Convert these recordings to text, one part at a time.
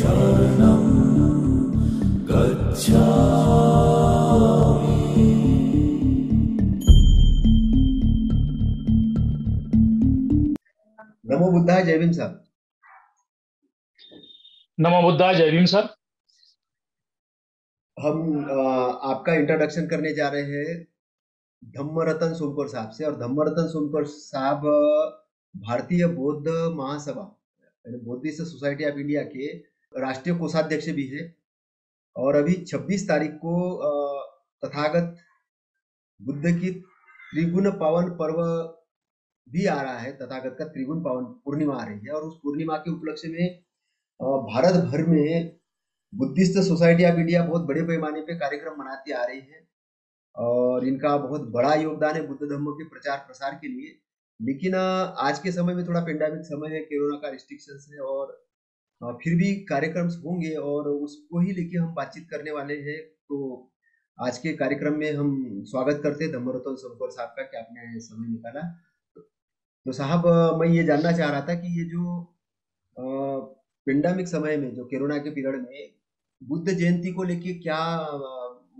शरणं गच्छामि। नमो बुद्धाय, जय भीम साहब। नमो बुद्धाय, जय भीम सर। हम आपका इंट्रोडक्शन करने जा रहे हैं धम्मरतन सोमकर साहब से। और धम्मरतन सोमकर साहब भारतीय बौद्ध महासभा यानी बुद्धिस्ट सोसाइटी ऑफ इंडिया के राष्ट्रीय कोषाध्यक्ष भी है। और अभी 26 तारीख को तथागत बुद्ध की त्रिगुण पावन पर्व भी आ रहा है। तथागत का त्रिगुण पावन पूर्णिमा आ रही है और उस पूर्णिमा के उपलक्ष्य में भारत भर में बुद्धिस्ट सोसाइटी ऑफ इंडिया बहुत बड़े पैमाने पे कार्यक्रम मनाती आ रही है और इनका बहुत बड़ा योगदान है बुद्ध धर्म के प्रचार प्रसार के लिए। लेकिन आज के समय में थोड़ा पेंडेमिक समय है, कोरोना का रिस्ट्रिक्शंस है और फिर भी कार्यक्रम होंगे और उसको ही लेके हम बातचीत करने वाले हैं। तो आज के कार्यक्रम में हम स्वागत करते हैं धम्मरतन सोमकर साहब का कि आपने समय निकाला। तो साहब, मैं ये जानना चाह रहा था कि ये जो पेंडेमिक समय में, जो कोरोना के पीरियड में बुद्ध जयंती को लेके क्या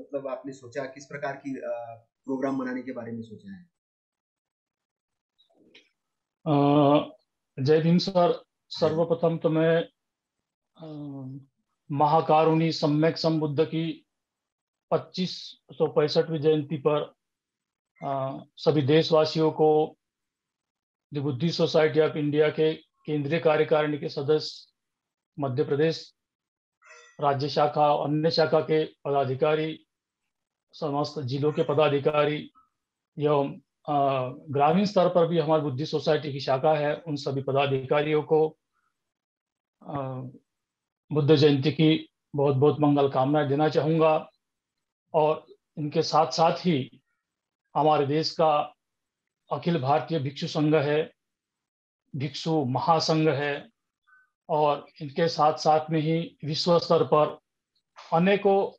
मतलब आपने सोचा, किस प्रकार की प्रोग्राम मनाने के बारे में सोचा है? जय भीम सर। सर्वप्रथम तो मैं महाकारुणी सम्यक संबुद्ध की 2565वीं जयंती पर सभी देशवासियों को the Buddhist society of India के केंद्रीय कार्यकारिणी के सदस्य, मध्य प्रदेश राज्य शाखा और अन्य शाखा के पदाधिकारी, समस्त जिलों के पदाधिकारी एवं ग्रामीण स्तर पर भी हमारी बुद्धिस्ट सोसाइटी की शाखा है, उन सभी पदाधिकारियों को बुद्ध जयंती की बहुत बहुत मंगल कामनाएं देना चाहूँगा। और इनके साथ साथ ही हमारे देश का अखिल भारतीय भिक्षु संघ है, भिक्षु महासंघ है, और इनके साथ साथ में ही विश्व स्तर पर अनेकों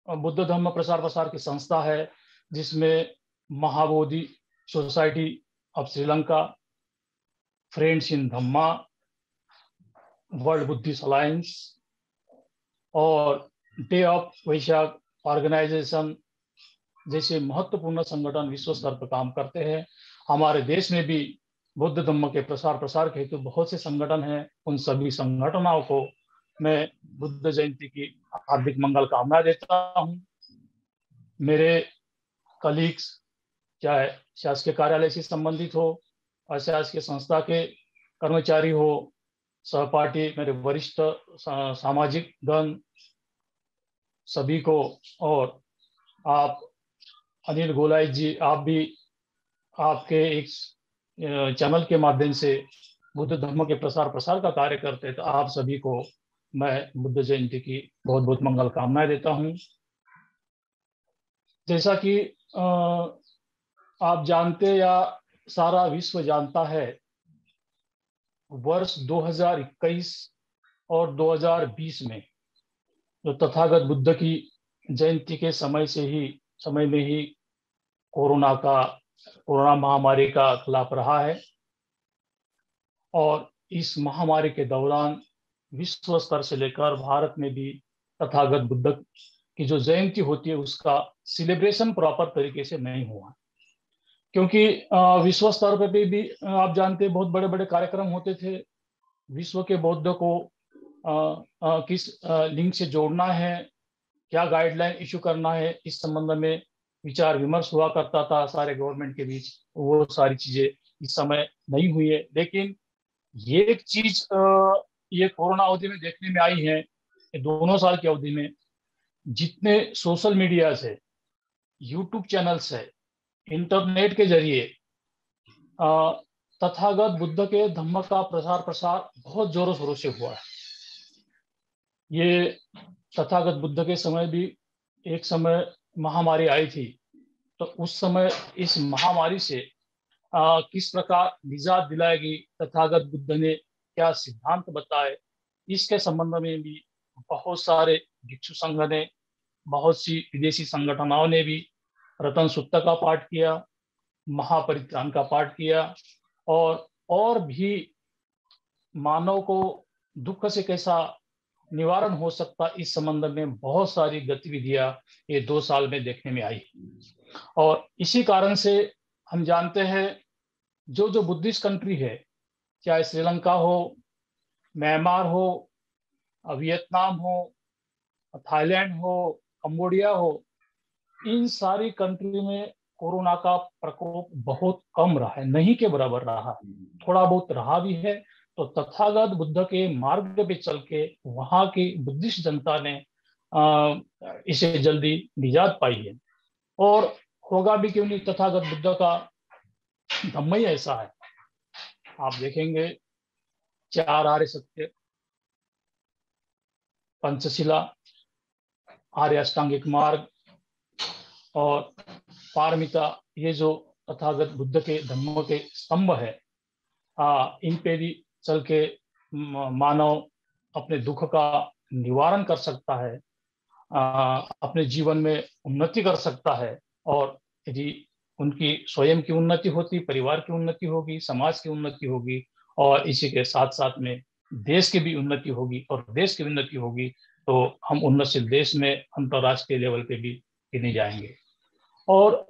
बुद्ध धर्म प्रचार प्रसार की संस्था है, जिसमें Mahabodhi society of Sri Lanka, friends in Dhamma, world Buddhist alliance और डे ऑफ वैशाख ऑर्गेनाइजेशन जैसे महत्वपूर्ण संगठन विश्व स्तर पर काम करते हैं। हमारे देश में भी बुद्ध धर्म के प्रसार प्रसार के हेतु बहुत से संगठन हैं। उन सभी संगठनों को मैं बुद्ध जयंती की हार्दिक मंगल कामना देता हूँ। मेरे कलीग्स, चाहे शासकीय कार्यालय से संबंधित हो, अशासकीय संस्था के कर्मचारी हो, सहपाठी, मेरे वरिष्ठ सामाजिक गण, सभी को, और आप अनिल गोलाई जी, आप भी आपके एक चैनल के माध्यम से बुद्ध धर्म के प्रसार प्रसार का कार्य करते हैं, तो आप सभी को मैं बुद्ध जयंती की बहुत बहुत मंगल कामनाएं देता हूं। जैसा कि आप जानते या सारा विश्व जानता है, वर्ष 2021 और 2020 में जो तथागत बुद्ध की जयंती के समय में ही कोरोना महामारी का खिलाफ रहा है। और इस महामारी के दौरान विश्व स्तर से लेकर भारत में भी तथागत बुद्ध की जो जयंती होती है उसका सेलिब्रेशन प्रॉपर तरीके से नहीं हुआ, क्योंकि विश्व स्तर पर भी आप जानते हैं बहुत बड़े बड़े कार्यक्रम होते थे। विश्व के बौद्ध को किस लिंक से जोड़ना है, क्या गाइडलाइन इशू करना है, इस संबंध में विचार विमर्श हुआ करता था सारे गवर्नमेंट के बीच। वो सारी चीजें इस समय नहीं हुई है। लेकिन ये एक चीज ये कोरोना अवधि में देखने में आई है कि दोनों साल की अवधि में जितने सोशल मीडिया से, यूट्यूब चैनल्स है, इंटरनेट के जरिए तथागत बुद्ध के धम्म का प्रसार प्रसार बहुत जोरों शोरों से हुआ है। ये तथागत बुद्ध के समय भी एक समय महामारी आई थी, तो उस समय इस महामारी से किस प्रकार निजात दिलाएगी, तथागत बुद्ध ने क्या सिद्धांत बताए, इसके संबंध में भी बहुत सारे भिक्षु संघ ने, बहुत सी विदेशी संगठनों ने भी रतन सुत्त का पाठ किया, महापरित्राण का पाठ किया, और भी मानव को दुख से कैसा निवारण हो सकता, इस संबंध में बहुत सारी गतिविधियां ये 2 साल में देखने में आई। और इसी कारण से हम जानते हैं, जो जो बुद्धिस्ट कंट्री है, चाहे श्रीलंका हो, म्यांमार हो, वियतनाम हो, थाईलैंड हो, कंबोडिया हो, इन सारी कंट्री में कोरोना का प्रकोप बहुत कम रहा है, नहीं के बराबर रहा है, थोड़ा बहुत रहा भी है। तो तथागत बुद्ध के मार्ग पे चल के वहां की बुद्धिस्ट जनता ने इसे जल्दी निजात पाई है। और होगा भी क्यों नहीं, तथागत बुद्ध का धम्म ही ऐसा है। आप देखेंगे, 4 आर्य सत्य, पंचशिला, आर्य अष्टांगिक मार्ग और पारमिता, ये जो तथागत बुद्ध के धम्म के स्तंभ है, इन पे भी चल के मानव अपने दुख का निवारण कर सकता है, अपने जीवन में उन्नति कर सकता है। और यदि उनकी स्वयं की उन्नति होती, परिवार की उन्नति होगी, समाज की उन्नति होगी, और इसी के साथ साथ में देश की भी उन्नति होगी, और देश की उन्नति होगी तो हम उन्नतशील देश में अंतर्राष्ट्रीय लेवल पे भी गिने जाएंगे। और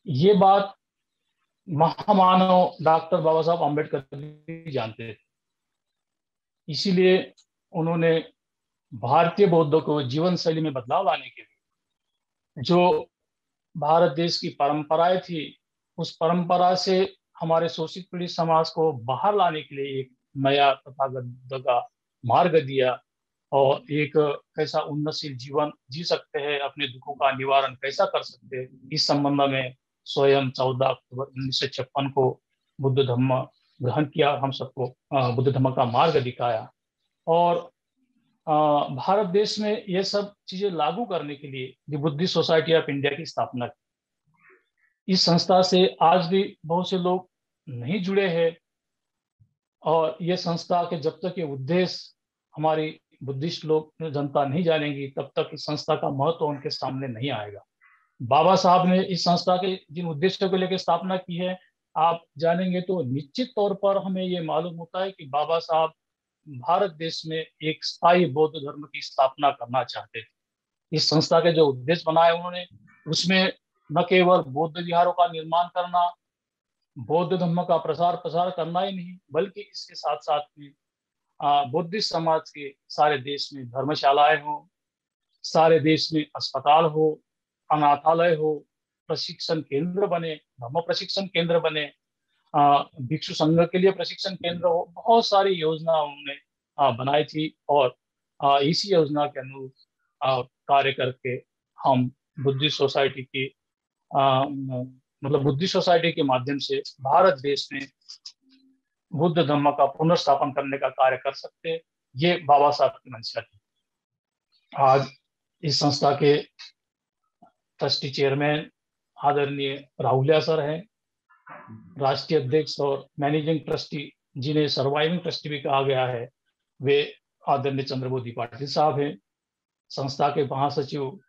ये बात महामानव डॉक्टर बाबा साहब अम्बेडकर भी जानते थे। इसीलिए उन्होंने भारतीय बौद्धों को जीवन शैली में बदलाव लाने के लिए, जो भारत देश की परंपराएं थी, उस परंपरा से हमारे शोषित पीड़ित समाज को बाहर लाने के लिए एक नया तथागत बुद्ध का मार्ग दिया। और एक कैसा उन्नतशील जीवन जी सकते हैं, अपने दुखों का निवारण कैसा कर सकते हैं, इस संबंध में स्वयं 14 अक्टूबर 1956 को बुद्ध धम्म ग्रहण किया, हम सबको बुद्ध धम्म का मार्ग दिखाया। और भारत देश में ये सब चीजें लागू करने के लिए the Buddhist society of India की स्थापना की। इस संस्था से आज भी बहुत से लोग नहीं जुड़े हैं, और ये संस्था के जब तक ये उद्देश्य हमारी बुद्धिस्ट लोग जनता नहीं जानेंगी, तब तक इस संस्था का महत्व उनके सामने नहीं आएगा। बाबा साहब ने इस संस्था के जिन उद्देश्यों को लेकर स्थापना की है, आप जानेंगे तो निश्चित तौर पर हमें ये मालूम होता है कि बाबा साहब भारत देश में एक स्थायी बौद्ध धर्म की स्थापना करना चाहते थे। इस संस्था के जो उद्देश्य बनाए उन्होंने, उसमें न केवल बौद्ध विहारों का निर्माण करना, बौद्ध धर्म का प्रसार प्रसार करना ही नहीं, बल्कि इसके साथ साथ में बुद्धिस्ट समाज के सारे देश में धर्मशालाएं हो, सारे देश में अस्पताल हो, अनाथालय हो, प्रशिक्षण केंद्र बने, धर्म प्रशिक्षण केंद्र बने, भिक्षु संघ के लिए प्रशिक्षण केंद्र हो, बहुत सारी योजना उन्होंने बनाई थी। और इसी योजना के अनुरूप कार्य करके हम बुद्धिस्ट सोसाइटी की मतलब बुद्धिस्ट सोसाइटी के माध्यम से भारत देश में बुद्ध धर्म का पुनर्स्थापन करने का कार्य कर सकते हैं। ये बाबा साहब की मंशा थी। आज इस संस्था के ट्रस्टी चेयरमैन आदरणीय राहुलिया सर हैं, राष्ट्रीय अध्यक्ष और मैनेजिंग ट्रस्टी, जिन्हें सर्वाइविंग ट्रस्टी भी कहा गया है, वे आदरणीय चंद्रबोधी पाटिल साहब हैं। संस्था के महासचिव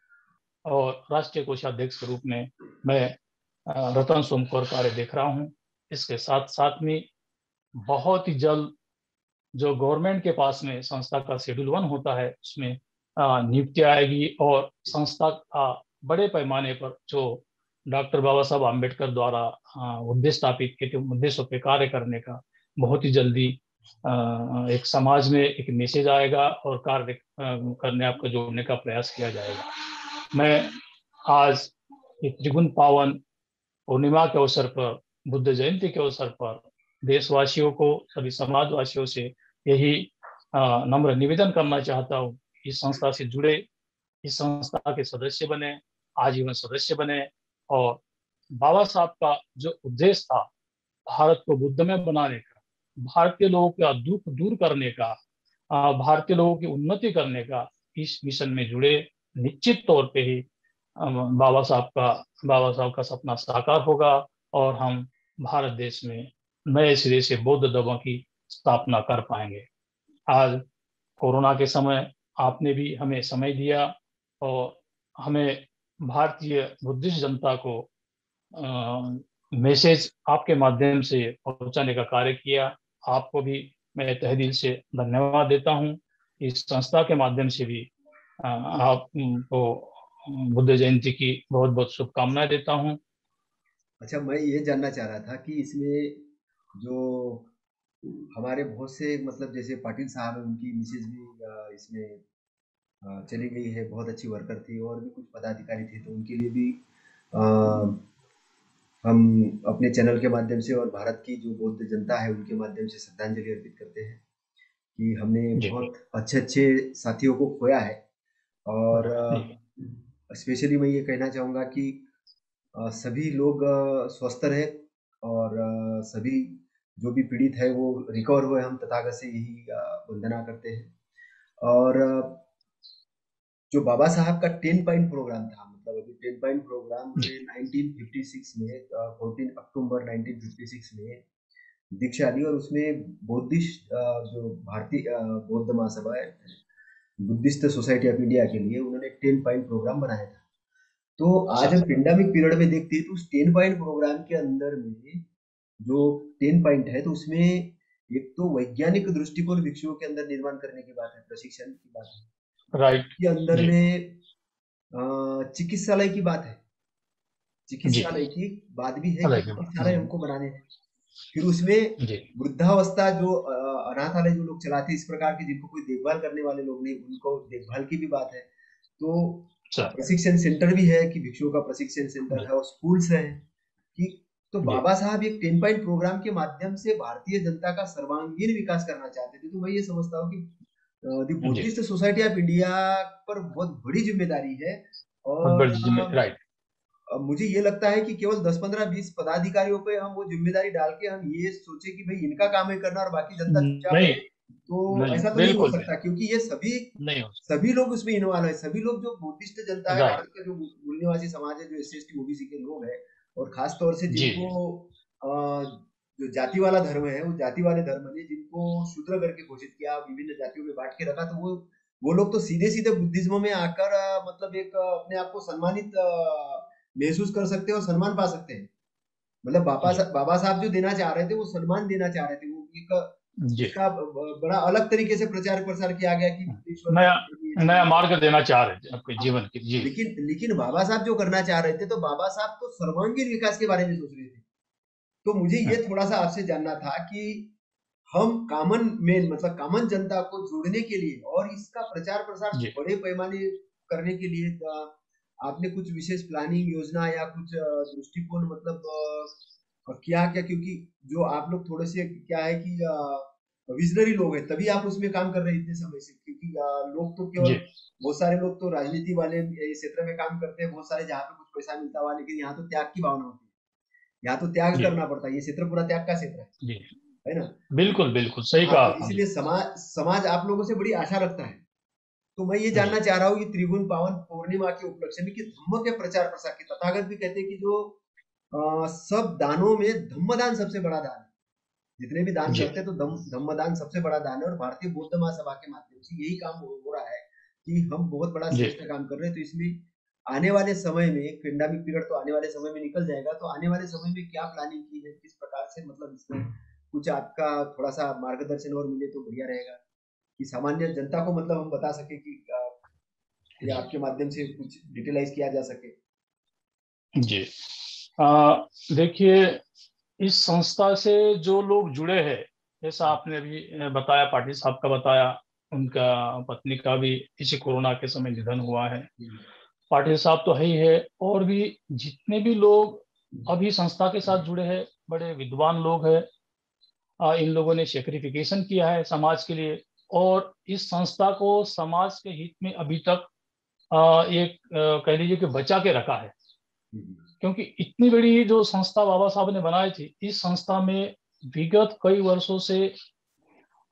और राष्ट्रीय कोषाध्यक्ष के रूप में मैं रतन सोमकर कार्य देख रहा हूँ। इसके साथ साथ में बहुत ही जल्द जो गवर्नमेंट के पास में संस्था का शेड्यूल 1 होता है, उसमें नियुक्ति आएगी, और संस्था का बड़े पैमाने पर जो डॉक्टर बाबा साहब आम्बेडकर द्वारा उद्देश्य स्थापित किए थे, उद्देश्यों पे कार्य करने का बहुत ही जल्दी एक समाज में एक मैसेज आएगा, और कार्य करने आपको जोड़ने का प्रयास किया जाएगा। मैं आज एक त्रिगुण पावन पूर्णिमा के अवसर पर, बुद्ध जयंती के अवसर पर देशवासियों को, सभी समाजवासियों से यही नम्र निवेदन करना चाहता हूँ, इस संस्था से जुड़े, इस संस्था के सदस्य बने, आजीवन सदस्य बने, और बाबा साहब का जो उद्देश्य था भारत को बुद्धमय बनाने का, भारतीय लोगों का दुख दूर करने का, भारतीय लोगों की उन्नति करने का, इस मिशन में जुड़े, निश्चित तौर पे ही बाबा साहब का सपना साकार होगा, और हम भारत देश में नए सिरे से बौद्ध धर्म की स्थापना कर पाएंगे। आज कोरोना के समय आपने भी हमें समय दिया, और हमें भारतीय बुद्धिस्ट जनता को मैसेज आपके माध्यम से पहुंचाने का कार्य किया। आपको भी मैं तहे दिल से धन्यवाद देता हूं। इस संस्था के माध्यम से भी आपको बुद्ध जयंती की बहुत बहुत शुभकामनाएं देता हूँ। अच्छा, मैं ये जानना चाह रहा था कि इसमें जो हमारे बहुत से मतलब जैसे पाटिल साहब हैं, उनकी मिसेज भी इसमें चली गई है, बहुत अच्छी वर्कर थी, और भी कुछ पदाधिकारी थे, तो उनके लिए भी अ, हम अपने चैनल के माध्यम से और भारत की जो बौद्ध जनता है उनके माध्यम से श्रद्धांजलि अर्पित करते हैं कि हमने जी बहुत अच्छे अच्छे साथियों को खोया है। और जी स्पेशली मैं ये कहना चाहूँगा कि सभी लोग स्वस्थ रहे, और सभी जो भी पीड़ित है वो रिकवर हुए, हम तथागत से यही वंदना करते हैं। और जो बाबा साहब का 10 पॉइंट प्रोग्राम था, मतलब अभी 10 पॉइंट प्रोग्राम जी। में 1956 में 14 अक्टूबर 1956 में दीक्षा ली, और उसमें बुद्धिस्ट जो भारतीय बौद्ध महासभा है, बुद्धिस्ट सोसाइटी ऑफ इंडिया के लिए उन्होंने 10 पॉइंट प्रोग्राम बनाया था। तो अच्छा। आज हम पेंडेमिक पीरियड में देखते हैं तो उस 10 पॉइंट प्रोग्राम के अंदर में जो 10 पॉइंट है, तो उसमें एक तो वैज्ञानिक दृष्टिकोण भिक्षुओं के अंदर निर्माण करने की बात है, प्रशिक्षण की बात है। राइट। के अंदर जी में चिकित्सालय की बात है, जी। चिकित्सालय की बात भी है कि अलग की बात। चिकित्सालय हमको बनाने हैं। फिर उसमें जी। वृद्धावस्था जो अनाथालय जो लोग चलाते हैं इस प्रकार के, जिनको कोई देखभाल करने वाले लोग नहीं, उनको देखभाल की भी बात है। तो अच्छा। प्रशिक्षण सेंटर भी है कि भिक्षुओं का प्रशिक्षण सेंटर जी है, और स्कूल्स है कि तो जी बाबा साहब एक 10 पॉइंट प्रोग्राम के माध्यम से भारतीय जनता का सर्वांगीण विकास करना चाहते थे। तो मैं ये समझता हूँ कि दी जी। बुद्धिस्ट सोसाइटी ऑफ इंडिया पर बहुत बड़ी जिम्मेदारी है। बहुत और बड़ी जिम्मे राइट। मुझे ये लगता है कि केवल 10-15-20 पदाधिकारियों पे हम वो जिम्मेदारी डाल के हम ये सोचे कि भाई इनका काम है करना और बाकी जनता चुपचाप नहीं रहे, तो नहीं, ऐसा तो नहीं हो बिल्कुल भी सकता, क्योंकि ये सभी नहीं हो सभी लोग उसमें इन्वॉल्व है। सभी लोग जो बुद्धिस्ट जनता सकता। है, राइट। भारत का जो मूल निवासी समाज है, जो S C S T OBC के लोग हैं, और खास तौर से जी जिनको जो जाति वाला धर्म है, वो जाति वाले धर्म ने जिनको शूद्र करके घोषित किया, विभिन्न जातियों में बांट के रखा, तो वो लोग तो सीधे सीधे बुद्धिज्म में आकर मतलब एक अपने आप को सम्मानित महसूस कर सकते हैं और सम्मान पा सकते हैं। मतलब जी बाबा साहब जो देना चाह रहे थे वो सम्मान देना चाह रहे थे, वो एक जी। इसका बड़ा अलग तरीके से प्रचार प्रसार किया गया कि ईश्वर का नया ये नया चीज है। मार्ग देना चाह रहे थे आपके हाँ, जीवन के। जी लेकिन लेकिन बाबा साहब जो करना चाह रहे थे, तो बाबा साहब तो सर्वांगीण विकास के बारे में सोच रहे थे। तो मुझे ये थोड़ा सा आपसे जानना था कि हम कॉमन मैन मतलब कॉमन जनता को जोड़ने के लिए और इसका प्रचार प्रसार जी बड़े पैमाने करने के लिए आपने कुछ विशेष प्लानिंग योजना या कुछ दृष्टिकोण मतलब किया क्या? क्योंकि जो आप लोग थोड़े से क्या है कि विजनरी लोग हैं, तभी आप उसमें काम कर रहे हैं इतने समय से, क्योंकि लोग तो केवल जी बहुत सारे लोग तो राजनीति वाले इस क्षेत्र में काम करते हैं, बहुत सारे जहाँ पे कुछ पैसा मिलता हुआ, लेकिन यहाँ तो त्याग की भावना होती है, यहाँ तो त्याग जी करना पड़ता है, ये क्षेत्र पूरा त्याग का क्षेत्र जी। है ना? बिल्कुल बिल्कुल सही हाँ, कहा तो आपने। इसलिए समाज समाज आप लोगों से बड़ी आशा रखता है। तो मैं ये जी जानना चाह रहा हूँ कि त्रिगुण पावन पूर्णिमा के उपलक्ष्य में कि धम्म के प्रचार प्रसार के तथागत भी कहते हैं कि जो सब दानों में धम्मदान सबसे बड़ा दान है। जितने भी दान जी करते हैं तो धम्मदान सबसे बड़ा दान है, और भारतीय बौद्ध महासभा के माध्यम से यही काम हो रहा है कि हम बहुत बड़ा जी श्रेष्ठ काम कर रहे हैं। तो इसमें आने वाले समय में पेंडेमिक पीरियड तो आने वाले समय में निकल जाएगा, तो आने वाले समय में क्या प्लानिंग की है, किस प्रकार से मतलब इसमें कुछ आपका थोड़ा सा मार्गदर्शन और मिले तो बढ़िया रहेगा, कि सामान्य जनता को मतलब हम बता सके कि ये जी आपके माध्यम से कुछ डिटेलाइज किया जा सके। जी। देखिए, इस संस्था से जो लोग जुड़े हैं, जैसा आपने अभी बताया, पाटिल साहब का बताया, उनका पत्नी का भी इसी कोरोना के समय निधन हुआ है। पाटिल साहब तो है ही है, और भी जितने भी लोग अभी संस्था के साथ जुड़े हैं, बड़े विद्वान लोग हैं। इन लोगों ने सेक्रिफिकेशन किया है समाज के लिए, और इस संस्था को समाज के हित में अभी तक एक कह लीजिए कि बचा के रखा है। क्योंकि इतनी बड़ी जो संस्था बाबा साहब ने बनाई थी, इस संस्था में विगत कई वर्षों से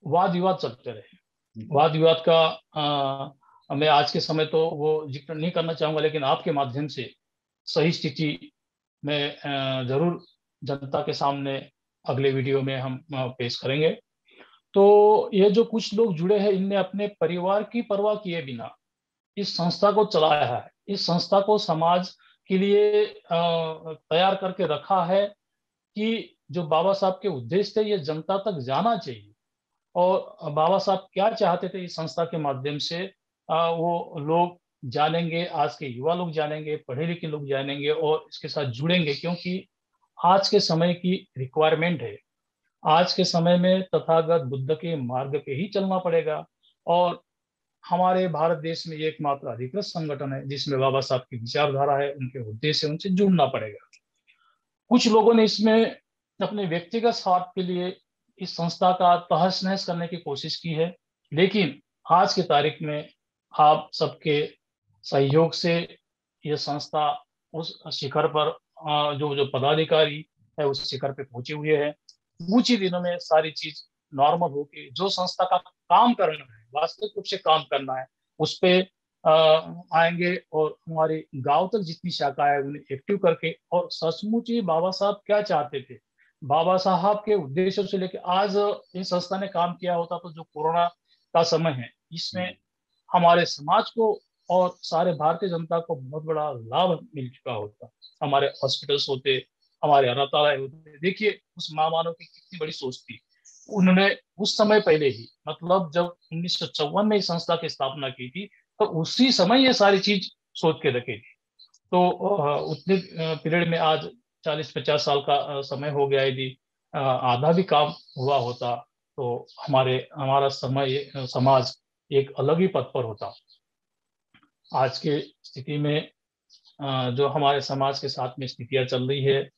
वाद विवाद चलते रहे। वाद विवाद का मैं आज के समय तो वो जिक्र नहीं करना चाहूंगा, लेकिन आपके माध्यम से सही स्थिति में जरूर जनता के सामने अगले वीडियो में हम पेश करेंगे। तो ये जो कुछ लोग जुड़े हैं, इनने अपने परिवार की परवाह किए बिना इस संस्था को चलाया है। इस संस्था को समाज के लिए तैयार करके रखा है कि जो बाबा साहब के उद्देश्य थे, ये जनता तक जाना चाहिए। और बाबा साहब क्या चाहते थे इस संस्था के माध्यम से, वो लोग जानेंगे, आज के युवा लोग जानेंगे, पढ़े लिखे लोग जानेंगे और इसके साथ जुड़ेंगे, क्योंकि आज के समय की रिक्वायरमेंट है। आज के समय में तथागत बुद्ध के मार्ग पे ही चलना पड़ेगा। और हमारे भारत देश में ये एकमात्र अधिकृत संगठन है जिसमें बाबा साहब की विचारधारा है, उनके उद्देश्य, उनसे जुड़ना पड़ेगा। कुछ लोगों ने इसमें अपने व्यक्तिगत स्वार्थ के लिए इस संस्था का तहस नहस करने की कोशिश की है, लेकिन आज की तारीख में आप सबके सहयोग से यह संस्था उस शिखर पर, जो जो पदाधिकारी है उस शिखर पे पहुंचे हुए हैं। कुछ ही दिनों में सारी चीज नॉर्मल होगी। जो संस्था का काम करना है, वास्तविक रूप से काम करना है, उस पे आएंगे और हमारे गांव तक जितनी शाखा है उन्हें एक्टिव करके, और सचमुच ही बाबा साहब क्या चाहते थे, बाबा साहब के उद्देश्यों से लेकर आज इस संस्था ने काम किया होता तो जो कोरोना का समय है इसमें हमारे समाज को और सारे भारतीय जनता को बहुत बड़ा लाभ मिल चुका होता। हमारे हॉस्पिटल्स होते, हमारे अनाथालय होते। देखिए उस महामानव की कितनी बड़ी सोच थी। उन्होंने उस समय पहले ही, मतलब जब 1954 में इस संस्था की स्थापना की थी, तो उसी समय ये सारी चीज सोच के रखी थी। तो उतने पीरियड में आज 40-50 साल का समय हो गया। यदि आधा भी काम हुआ होता तो हमारा समाज एक अलग ही पथ पर होता। आज के स्थिति में जो हमारे समाज के साथ में स्थितियां चल रही है,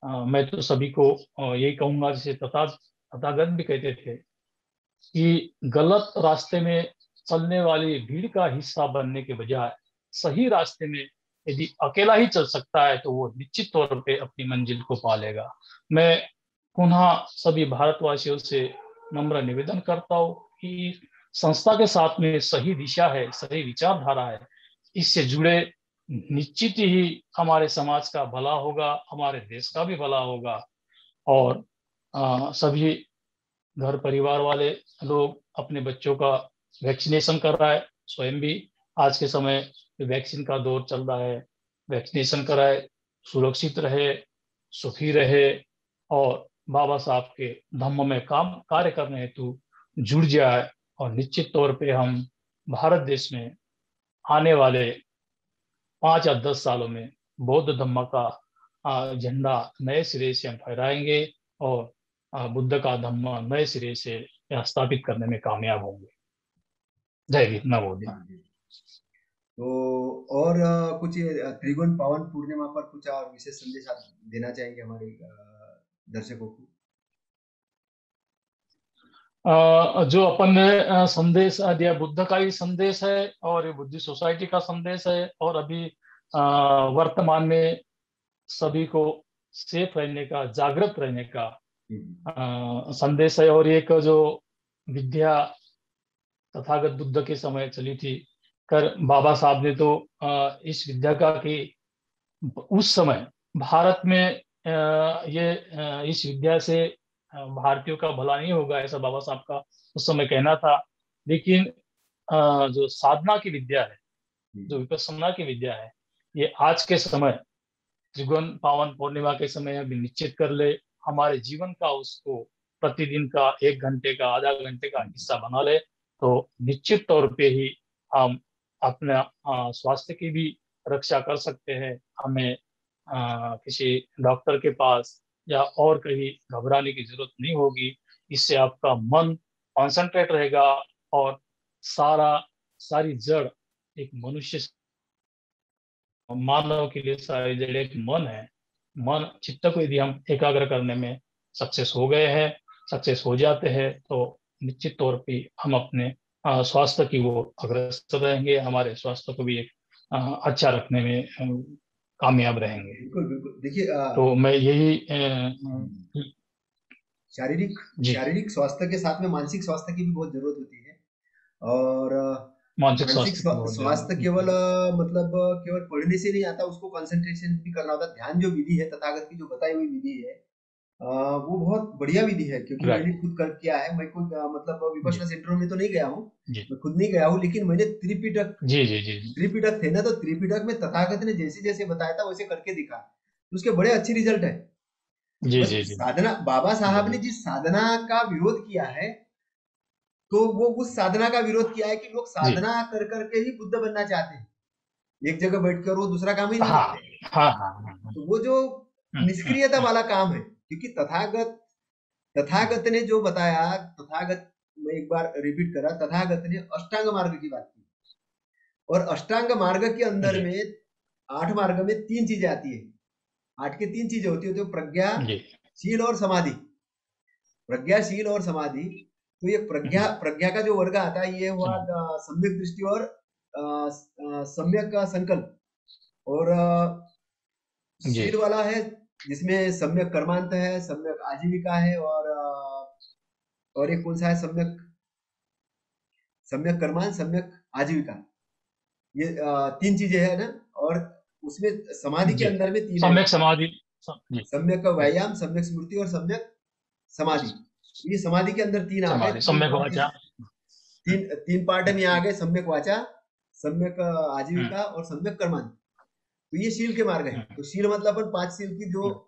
मैं तो सभी को यही कहूंगा, जिसे तथागत भी कहते थे, कि गलत रास्ते में चलने वाली भीड़ का हिस्सा बनने के बजाय सही रास्ते में यदि अकेला ही चल सकता है तो वो निश्चित तौर पे अपनी मंजिल को पा लेगा। मैं पुनः सभी भारतवासियों से नम्र निवेदन करता हूँ कि संस्था के साथ में सही दिशा है, सही विचारधारा है, इससे जुड़े, निश्चित ही हमारे समाज का भला होगा, हमारे देश का भी भला होगा। और सभी घर परिवार वाले लोग अपने बच्चों का वैक्सीनेशन कर रहा है, स्वयं भी आज के समय वैक्सीन का दौर चल रहा है, वैक्सीनेशन कराए, सुरक्षित रहे, सुखी रहे और बाबा साहब के धम्म में काम कार्य करने हेतु जुड़ जाए। और निश्चित तौर पे हम भारत देश में आने वाले 5 या 10 सालों में बौद्ध धम्म का झंडा नए सिरे से हम फहराएंगे और बुद्ध का धम्म नए सिरे से स्थापित करने में कामयाब होंगे। जय भीम, नवोदय। हाँ जी। तो और कुछ त्रिगुण पावन पूर्णिमा पर कुछ और विशेष संदेश आप देना चाहेंगे हमारे दर्शकों को? जो अपन ने संदेश दिया, बुद्ध का ही संदेश है और ये बुद्धिस्ट सोसाइटी का संदेश है। और अभी वर्तमान में सभी को सेफ रहने का, जागृत रहने का संदेश है। और एक जो विद्या तथागत बुद्ध के समय चली थी, कर बाबा साहब ने तो इस विद्या का कि उस समय भारत में इस विद्या से भारतीयों का भला नहीं होगा, ऐसा बाबा साहब का उस समय कहना था। लेकिन जो साधना की विद्या है, जो विपස්සना की विद्या है, ये आज के समय त्रिगुण पावन पूर्णिमा के समय अभी निश्चित कर ले, हमारे जीवन का उसको प्रतिदिन का 1 घंटे का, आधा घंटे का हिस्सा बना ले, तो निश्चित तौर पे ही हम अपना स्वास्थ्य की भी रक्षा कर सकते हैं। हमें किसी डॉक्टर के पास या और कहीं घबराने की जरूरत नहीं होगी। इससे आपका मन कॉन्सेंट्रेट रहेगा और सारी जड़ एक मनुष्य, मानव के लिए सारी जड़ एक मन है। मन चित्त को यदि हम एकाग्र करने में सक्सेस हो गए हैं, सक्सेस हो जाते हैं, तो निश्चित तौर पे हम अपने स्वास्थ्य की ओर अग्रसर रहेंगे, हमारे स्वास्थ्य को भी एक अच्छा रखने में कामयाब रहेंगे। बिल्कुल, बिल्कुल। देखिए तो मैं यही शारीरिक जी, शारीरिक स्वास्थ्य के साथ में मानसिक स्वास्थ्य की भी बहुत ज़रूरत होती है। और मानसिक मानसिक स्वास्थ्य की बहुत स्वास्थ्य जरूरत केवल है। मतलब केवल पढ़ने से नहीं आता, उसको कंसंट्रेशन भी करना होता है। ध्यान जो विधि है, तथागत की जो बताई हुई विधि है, वो बहुत बढ़िया विधि है, क्योंकि मैंने राइट। खुद कर किया है। मैं खुद मतलब जी विपश्यना सेंटरों में तो नहीं गया हूँ, जी मैं खुद नहीं गया हूँ, लेकिन मैंने त्रिपिटक जी जी जी त्रिपिटक थे ना, तो त्रिपिटक में तथागत ने जैसे जैसे बताया था वैसे करके दिखा, तो उसके बड़े अच्छे रिजल्ट है। जी बस जी जी साधना, बाबा साहब ने जी जिस साधना का विरोध किया है, तो वो उस साधना का विरोध किया है कि लोग जी। साधना कर करके ही बुद्ध बनना चाहते हैं, एक जगह बैठकर वो दूसरा काम ही नहीं हाँ करते। हाँ हाँ हाँ हाँ। तो वो जो निष्क्रियता हम्म। वाला काम है, क्योंकि तथागत तथागत ने जो बताया, तथागत, मैं एक बार रिपीट कर रहा, तथागत ने अष्टांग मार्ग की बात की, और अष्टांग मार्ग के अंदर जी में 8 मार्ग में 3 चीजें आती है। 8 की 3 चीजें होती है, तो प्रज्ञा, जी। शील और समाधि। प्रज्ञाशील और समाधि। तो ये प्रज्ञा हम्म। प्रज्ञा का जो वर्ग आता है, ये हुआ समाधि। सम्यक दृष्टि और सम्यक संकल्प, और जी शील वाला है जिसमें सम्यक कर्मांत है, सम्यक आजीविका है, और एक कौन सा है, सम्यक सम्यक कर्मांत, सम्यक आजीविका। ये 3 चीजें है ना। और उसमें समाधि के जी। अंदर में 3 है, सम्यक समाधि। जी सम्यक जी। व्यायाम, सम्यक स्मृति और सम्यक समाधि। ये समाधि के अंदर 3 आ गए, समाधि तीन सम्यक वाचा। तीन तीन पार्ट में आ गए, सम्यक वाचा, सम्यक हम्म। आजीविका और सम्यक कर्मांत। तो ये शील के मार्ग है। हम्म। तो शील मतलब अपन 5 शील की जो हम्म।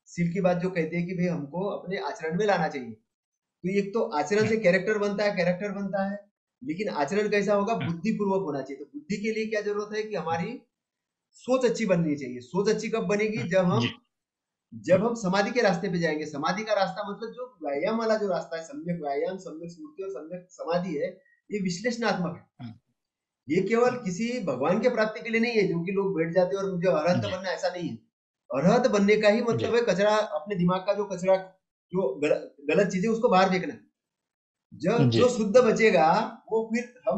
शील की बात जो कहते हैं कि भाई हमको अपने आचरण में लाना चाहिए। तो एक तो आचरण हम्म। से कैरेक्टर बनता है, कैरेक्टर बनता है, लेकिन आचरण कैसा होगा, हम्म। बुद्धि पूर्वक होना चाहिए। तो बुद्धि के लिए क्या जरूरत है कि हमारी सोच अच्छी बननी चाहिए। सोच अच्छी कब बनेगी, जी। जब हम समाधि के रास्ते पे जाएंगे। समाधि का रास्ता मतलब जो व्यायाम वाला जो रास्ता है, सम्यक व्यायाम, सम्यक स्मृति और सम्यक समाधि है, ये विश्लेषणात्मक है। हम्म। ये केवल हम्म। किसी भगवान के प्राप्ति के लिए नहीं है, जो कि लोग बैठ जाते हैं और मुझे अरहंत जी बनना, ऐसा नहीं है। अरहंत बनने का ही जी। मतलब है कचरा, अपने दिमाग का जो कचरा, जो गलत चीजें, उसको बाहर फेंकना। जब जी। जो शुद्ध बचेगा, वो फिर हम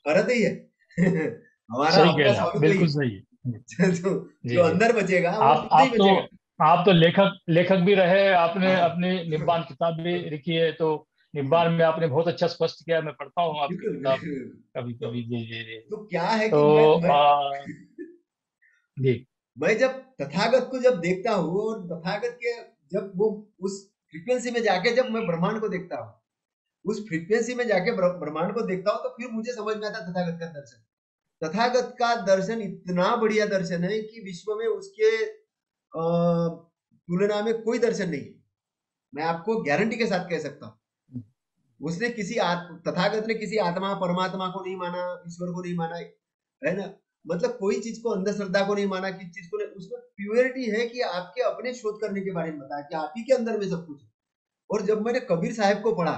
अरहत ही है। हमारा सही कह अपना रहे हैं आप, स्वरूप वही बिल्कुल सही है। है। जो जी जो जी। अंदर बचेगा वो आप शुद्ध ही आप तो बचेगा। आप तो लेखक लेखक भी रहे, आपने हाँ। अपनी निब्बान किताब भी लिखी है, तो निब्बान में आपने बहुत अच्छा स्पष्ट किया, मैं पढ़ता हूँ आपकी बिल्कुल किताब बिल्कुल। कभी तो कभी। जी जी जी। तो क्या है कि तो जी मैं जब तथागत को जब देखता हूँ, और तथागत के जब वो उस फ्रीक्वेंसी में जाके जब मैं ब्रह्मांड को देखता हूँ, उस फ्रीक्वेंसी में जाके ब्रह्मांड को देखता हूँ, तो फिर मुझे समझ में आता है तथागत का दर्शन। तथागत का दर्शन इतना बढ़िया दर्शन है कि विश्व में उसके तुलना में कोई दर्शन नहीं है। मैं आपको गारंटी के साथ कह सकता हूँ। उसने तथागत ने किसी आत्मा परमात्मा को नहीं माना, ईश्वर को नहीं माना, है ना। मतलब कोई चीज को, अंधश्रद्धा को नहीं माना, किसी चीज को नहीं। उसमें प्योरिटी है कि आपके अपने शोध करने के बारे में बताया कि आप ही के अंदर में सब कुछ है। और जब मैंने कबीर साहब को पढ़ा,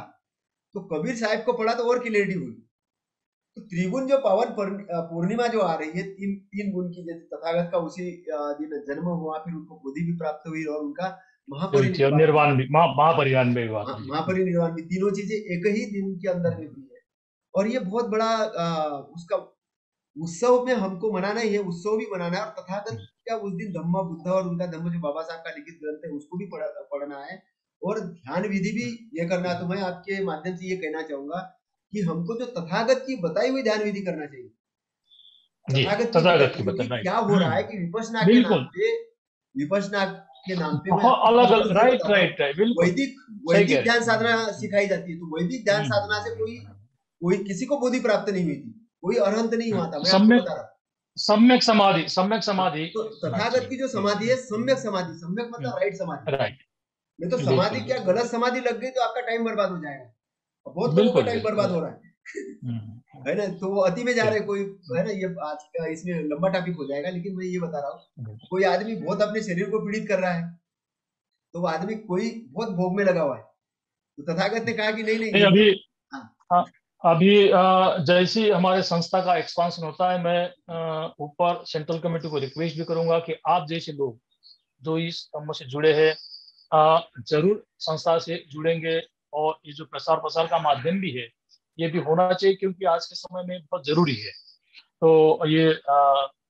तो कबीर साहब को पढ़ा तो और क्लियरिटी हुई। तो त्रिगुण जो पावन पूर्णिमा जो आ रही है, तीन तीन गुण की, जैसे तथागत का उसी दिन जन्म हुआ, फिर उनको बुद्धि भी प्राप्त हुई, और उनका हुई थी, और महापरिनिर्वाण भी, निर्वाण भी, महापरिवान भी हुआ था। जी महापरिनिर्वाण भी, तीनों चीजें एक ही दिन के अंदर में हुई है। और ये बहुत बड़ा उसका उत्सव में हमको मनाना ही है, उत्सव भी मनाना है। और तथागत का उस दिन धम्म बुद्ध, और उनका धम्म जो बाबा साहब का लिखित ग्रंथ है, उसको भी पढ़ना है, और ध्यान विधि भी ये करना है। तो मैं आपके माध्यम से ये कहना चाहूंगा कि हमको जो तथागत की बताई हुई ध्यान विधि करना चाहिए। जी। तथागत की तथागत बताई, की क्योंकि बता, राइट। क्या हो रहा है कि बिल्कुल। विपश्यना के नाम पे मैं बहुत आपको अलग शुरू अलग, से ही राइट बताता हूँ, राइट राइट, बिल्कुल वैदिक सही कह वैदिक रहे ध्यान हैं। साधना सिखाई जाती है। तो वैदिक ध्यान साधना से कोई कोई किसी को बोधि प्राप्त नहीं हुई थी, कोई अरहंत नहीं हुआ था, मैं आपको सम्यक बता रहा हूँ। सम्यक समाधि, सम्यक हाँ, समाधि तो होना तथागत की जो चाहिए। समाधि है, सम्यक समाधि, सम्यक मतलब राइट समाधि। राइट। नहीं तो समाधि बिल्कुल क्या, बिल्कुल गलत समाधि लग गई तो आपका टाइम बर्बाद हो जाएगा। और बहुत लोगों का बिल्कुल टाइम बिल्कुल। बर्बाद हो रहा है। है ना। तो वो अति में जा रहे हैं बिल्कुल कोई, है ना। ये आज का इसमें लंबा टॉपिक हो जाएगा, लेकिन मैं ये बता रहा हूँ, कोई आदमी बहुत अपने शरीर को पीड़ित कर रहा है, तो वो आदमी कोई बहुत भोग में लगा हुआ है। तो तथागत ने कहा कि नहीं नहीं, नहीं, ये तो, अभी हाँ। अभी जैसे ही हमारे संस्था का एक्सपांशन होता है, मैं ऊपर सेंट्रल कमेटी को रिक्वेस्ट भी करूंगा कि आप जैसे लोग जो इस काम से जुड़े हैं, जरूर संस्था से जुड़ेंगे, और ये जो प्रसार प्रसार का माध्यम भी है, ये भी होना चाहिए, क्योंकि आज के समय में बहुत जरूरी है। तो ये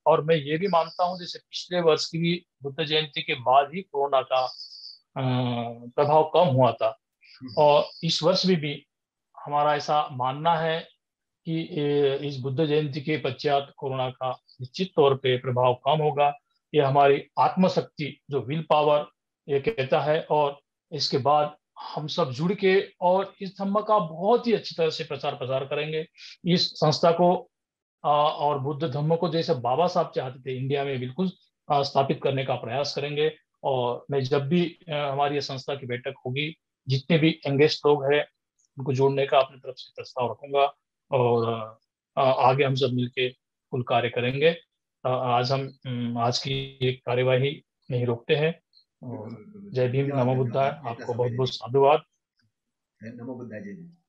और मैं ये भी मानता हूँ, जैसे पिछले वर्ष की भी बुद्ध जयंती के बाद ही कोरोना का प्रभाव कम हुआ था, हम्म, और इस वर्ष भी हमारा ऐसा मानना है कि इस बुद्ध जयंती के पश्चात कोरोना का निश्चित तौर पे प्रभाव कम होगा। ये हमारी आत्मशक्ति, जो विल पावर ये कहता है, और इसके बाद हम सब जुड़ के और इस धम्म का बहुत ही अच्छी तरह से प्रचार प्रसार करेंगे। इस संस्था को और बुद्ध धम्म को जैसे बाबा साहब चाहते थे इंडिया में, बिल्कुल स्थापित करने का प्रयास करेंगे। और मैं जब भी हमारी ये संस्था की बैठक होगी, जितने भी एंगेज लोग हैं उनको जोड़ने का अपनी तरफ से प्रस्ताव रखूंगा और आगे हम सब मिलके कुल कार्य करेंगे। आज की ये कार्यवाही नहीं रोकते हैं। और बिल्कुल, बिल्कुल, जय बिल्कुल। भीम, धन्यवाद, नमो धन्यवाद बुद्धाय। आपने इतना आपको समय बहुत बहुत देने के साधुवाद। लिए। नमो बुद्धाय जी।